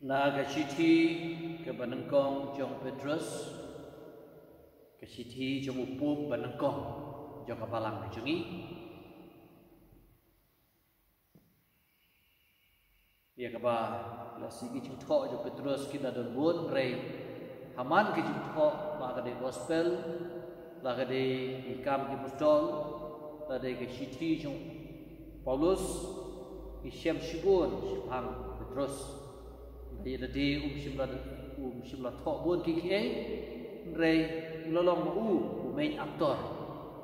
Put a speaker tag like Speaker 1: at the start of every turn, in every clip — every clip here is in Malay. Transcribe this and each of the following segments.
Speaker 1: naga siti ke banengkong jong Petrus ke siti jong upum banengkong jong kapalang jongi ya kaba la sigi jong tho jong Petrus kita don bun rei haman ke jong tho la de gospel la de ikam di apostol la de ke siti jong Paulus isyam shibun shibhang Petrus dia tadi shimla thok bun ki rei ulalong ma main aktor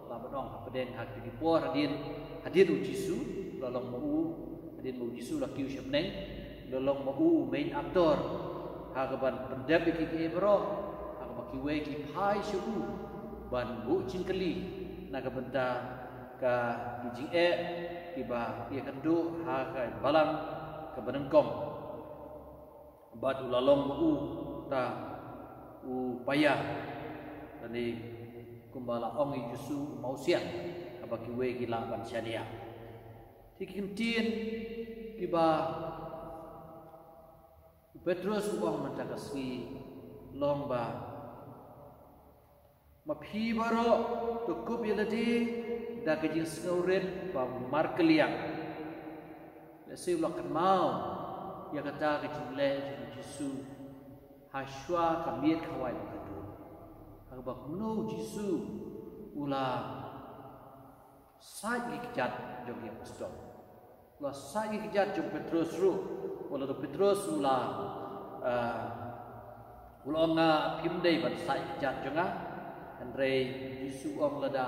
Speaker 1: la banong hapen hak di por hadir Jisu ulalong ma hadir Jisu la kiu shimneng ulalong ma main aktor hagaban pendap ki bro hagaba ki we ki phai shu ban bu cingkeli naga benta ka kijing kiba ia kendu ha balang ke benengkong bat ulalong ta payah tadi kumbala ong Yesu mau siang abaki we gila ban syania tikintin kiba Petrus uang mentakaswi lomba mapi baro tukup yeladi da kejing snauret ba markeliang lesi ulakan mau ya kata kejing le Yesu haswa kamiet kawai begitu agak no Yesu ula sai kejat jong apostol ula sai kejat jong Petrus ru ula Petrus ula nga pimdei ban sai kejat jonga andre Yesu ong lada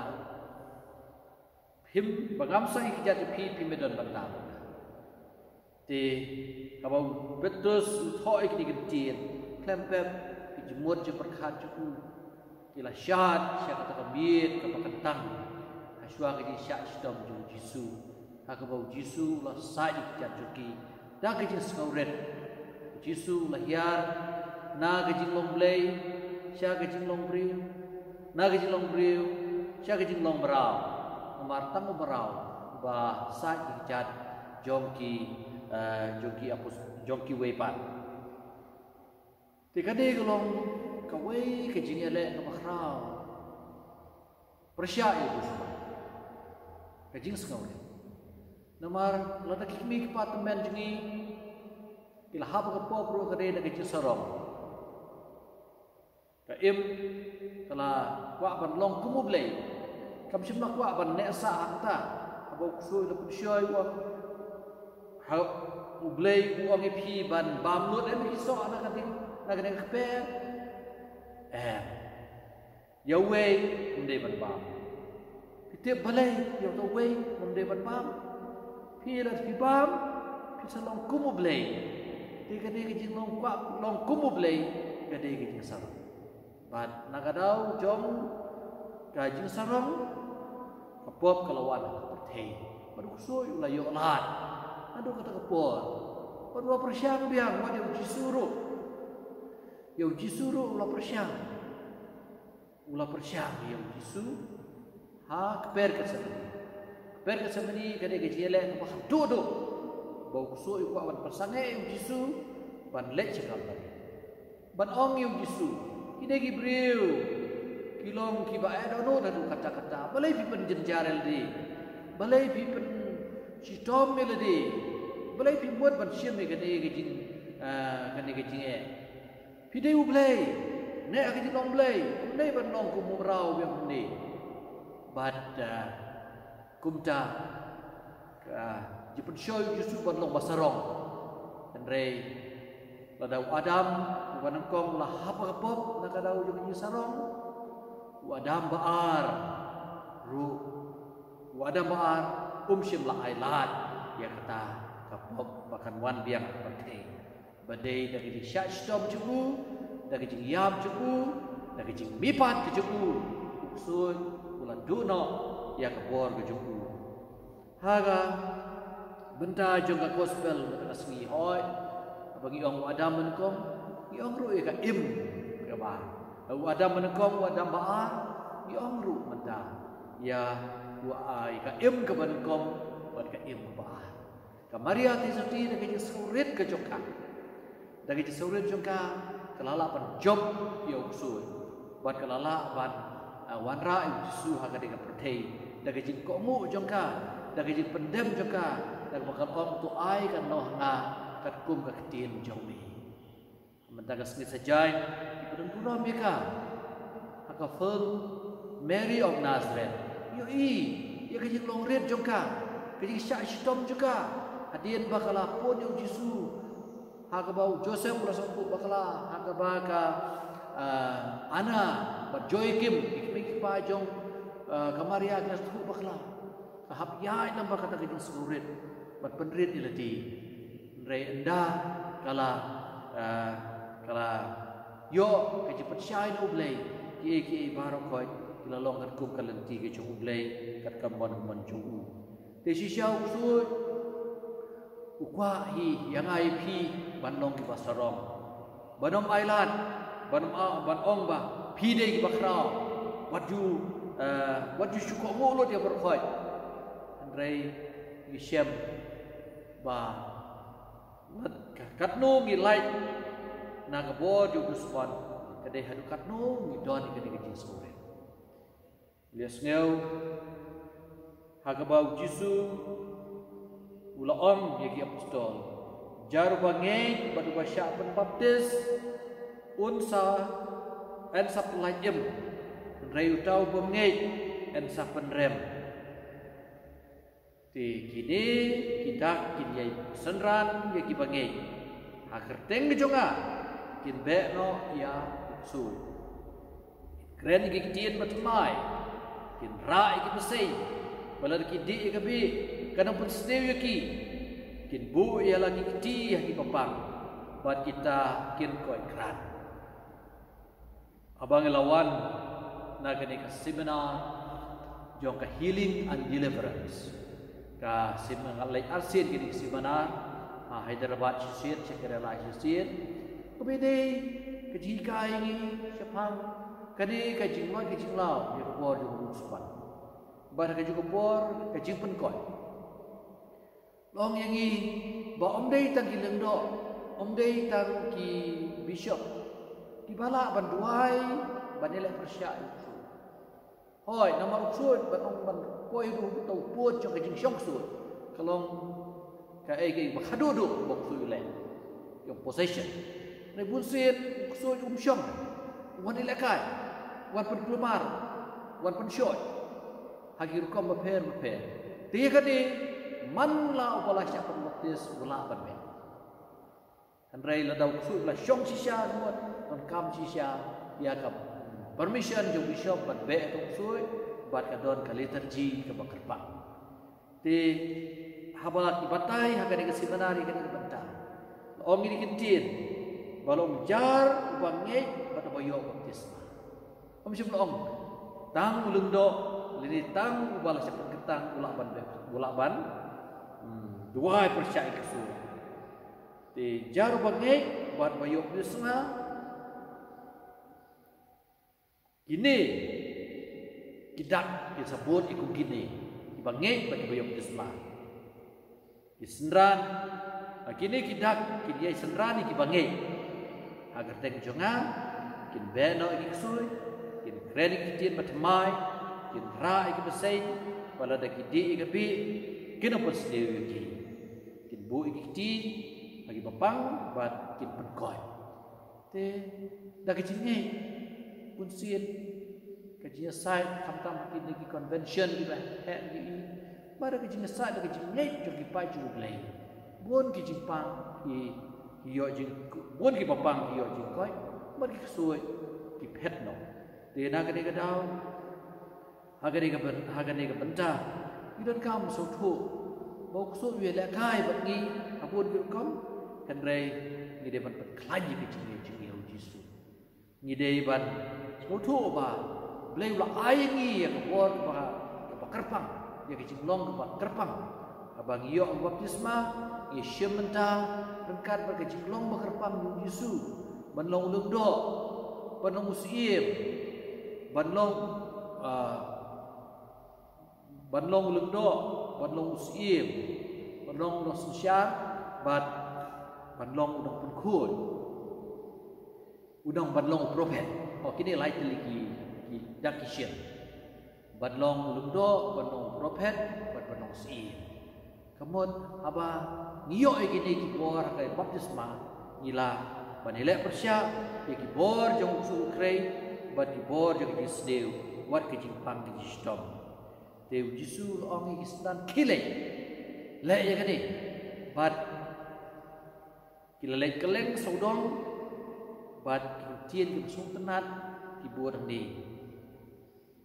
Speaker 1: pim bagam sai kejat pimedon bantam di kabau Petrus thoi ki gentin klempep ki jemut je berkat juku ila syad syad kata kambit ka pakentang haswa ki syad stom ju Yesu kabau Yesu la sai ki juki da ki skauret Yesu la hiar na ki long blei sya ki long briu na ki long briu sya ki long brau umar tang brau ba sai ki jat jongki jongki wepan tikade golong kawai kejing ele kamakhrau persya itu semua kejing sekali namar lada kikmi departemen jengi kila hab ke popro kade na kejing sarong kaim kala kwa ban long kumublei kam simna kwa ban ne sa hanta abok sui le psyoy wa ublei uang ipi ban bamlut em kiso anak kating nagane kpe yawe mde ban bam pite balai yaw to we mde ban bam pila pi bam pisa long kumu blei te kade ke jing long kumu blei kade ke jing sarong bat nagadau jom ka jing sarong kapop kalawan thei badu soi ula yo lat aduh kata kepor pada persyang biang wajah Yau jisuru ulah persyang Yau jisu ha keper kesemeni kade kejele ke baham dodo bau kusu iku awan persange Yau jisu ban lek cekal ban ong Yau jisu ide gibriu kilong kiba edono dadu kata-kata balai pipen jenjarel di balai pipen citom melodi balai pi buat ban siam ni kade kejing pidei ublei ne akejing long blei ne ban long ku murau yang ni bad kumta ka jipen shoy Yusuf ban long basarong andre ladau Adam ban kong lah hapa pop na kadau jeung sarong Adam baar Adam baar sim la ailat ya kata kapop makan wan biang badai dari syak stom cuku dari jing yam cuku dari jing mipat ke cuku uksun ulan duno ya kebor ke cuku haga benta jongga gospel asli hoy bagi orang Adam menekong yang ru ya im ke ba Adam menekong Adam baar yang ru menta ya wa ai ka im ke bankom ban ka im ba ka Maria ti suti na kanya surit ka joka Dagi jisurin jongka kelala pan job yo usui. Bat kelala ban wanra isu haga dengan pertei. Dagi jin komu jongka, dagi jin pendem jongka, dagi bakal om tu ai kan noh nga kat kum ka ketin jong ni. Mentaga sengit sajai ipun pura mereka. Haka feng Mary of Nazareth. Yo ya kajing long red jongka, kajing syak shitom juga. Hadian bakala pun yang Yesus. Haka bau Joseph rasul bakala, haka baka Ana bat Joakim ikmik pa jong kamaria knas tu bakala. Kahap yai nam bakata kajing surit, bat penrit ilati. Rei enda kala yo kajing percaya no blay. Ki barang koi kila long kat kum kalenti ke chung blay kat kamon manchu. Te shisha usui ukwa hi yang ai pi banong ki basarong. Banom island, ban ong ba pi de ki bakrao. What you syukur mulut ya berkhoi. Andrei Wishem ba kat no ngi light na ka bo ju respond. Kadai hadu katno ngidon ikani kajing sore. Lias ngeu hagabau Jisu ula om yaki apostol. Jaru bangai badu basya penbaptis unsa ensa pelajem rayu tau bangai ensa penrem. Ti kini kita kini senran yaki bangai. Hagerteng kejonga kin bekno ya Sui. Keren iki kitian matmai. Kin ra iki pesei. Balar ki di iki bi kana pun sedew ki. Kin bu ya lagi kiti ki papang. Buat kita kin koi kran. Abang lawan na kani ka seminar jong ka healing and deliverance. Ka seminar lai arsin kini seminar Hyderabad sisir sekira lai sisir. Kebede kejika ini sepang kani kajing moi kajing lau dia bor di ruspan bar kajing bor kajing penkoi long yang ini ba om dei tang ki lengdo om dei tang ki bishop ki bala ban duai ban ele persya itu hoi nama uksud ban ong ban koi ru tau puot cho kajing syong sud kalong ka ai bakhadu du bok su le yung possession Rebun sit kusoi syong, wan ilakai, wan penkelumar, wan pensyoy. Hagi rukam beper. Tiga kali man la upala syak penbaptis ula ban ben. Andrai la dau kusoi la syong sisya semua, on kam sisya ya kam. Permission jo bishop ban be kusoi, bat kadon ka liturgi ka bakerpa. Ti habala ibatai hagani ka seminari ka banta. Om ini kintin balong jar bangai pada boyo baptisma. Om siapa om? Tang ulung do, lini tang ubala siapa ketang ulak ban, dua percaya kesu. Di jar bangai buat boyo baptisma. Ini kidak disebut ikut gini, bangai pada boyo baptisma. Disendran, kini kidak kini sendran iki bangai. Agar teng jonga kin beno iki ksui kin kredit kitin matmai kin ra iki besai wala da kidi iki bi kin apa sedewi iki kin bu iki kiti bagi bapang bat kin penkoi te da kicini pun sien kajian sai kamtam kin iki convention di bah he di bara kajian sai da kicini jogi pai ju blai bon kijipang i hiyo jing bon ki papang hiyo jing koi bar ki suai ki phet no te na ka de ka dau ha ka de ka banta idon kam so thu bo so ye la kai bat ngi apun ki kom kan rei ni de ban pat khlai ki jing ye Yesu ni de ban so thu ba blei la ai ngi ya ka bor ba kerpang ya ki jing long ba kerpang abang yo baptisma ye shementa rengkat berkecik long berkerpang Yesu banlong ulung do banlong usiem banlong ulung do banlong usiem banlong no susyar bat banlong ulung pun khut udang badlong prophet kini lai teliki dakisien badlong lumdo badlong prophet badlong si kemud aba ngiyo gini ki bor kai baptisma ngila banile persya ki bor jong usul krei bad ki bor jong isdeu wat ki jingpang ki stom deu jisu ongi istan kile le ya gani bad kila le keleng saudong bad tien ki sung tenat ki bor ni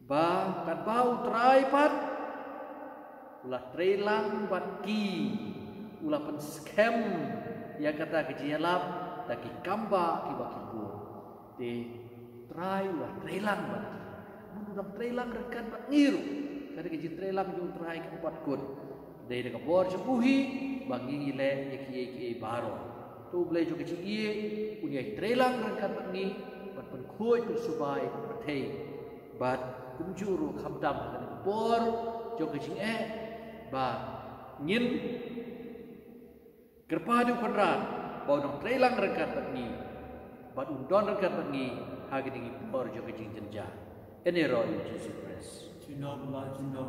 Speaker 1: ba kat bau trai pat ulah trelang bat ki ulah pen scam ya kata ke jialap ta ki kamba ki baki bor de trai ulah trelang bat mun udah trelang rekan bat ngiru kada ke trelang jung trai ke pat kut de de bor sepuhi bangi ile ki baro tu blai jo ke ie punya trelang rekan bat ni bat pen khoi ku subai thei bat kumjuru khamdam kan bor jo ke ba ngin kerpadu penrat bau dong trelang rekat batni bat undon rekat batni hagi dingi bor jo ke jenja ene ro Jesus Christ
Speaker 2: Juno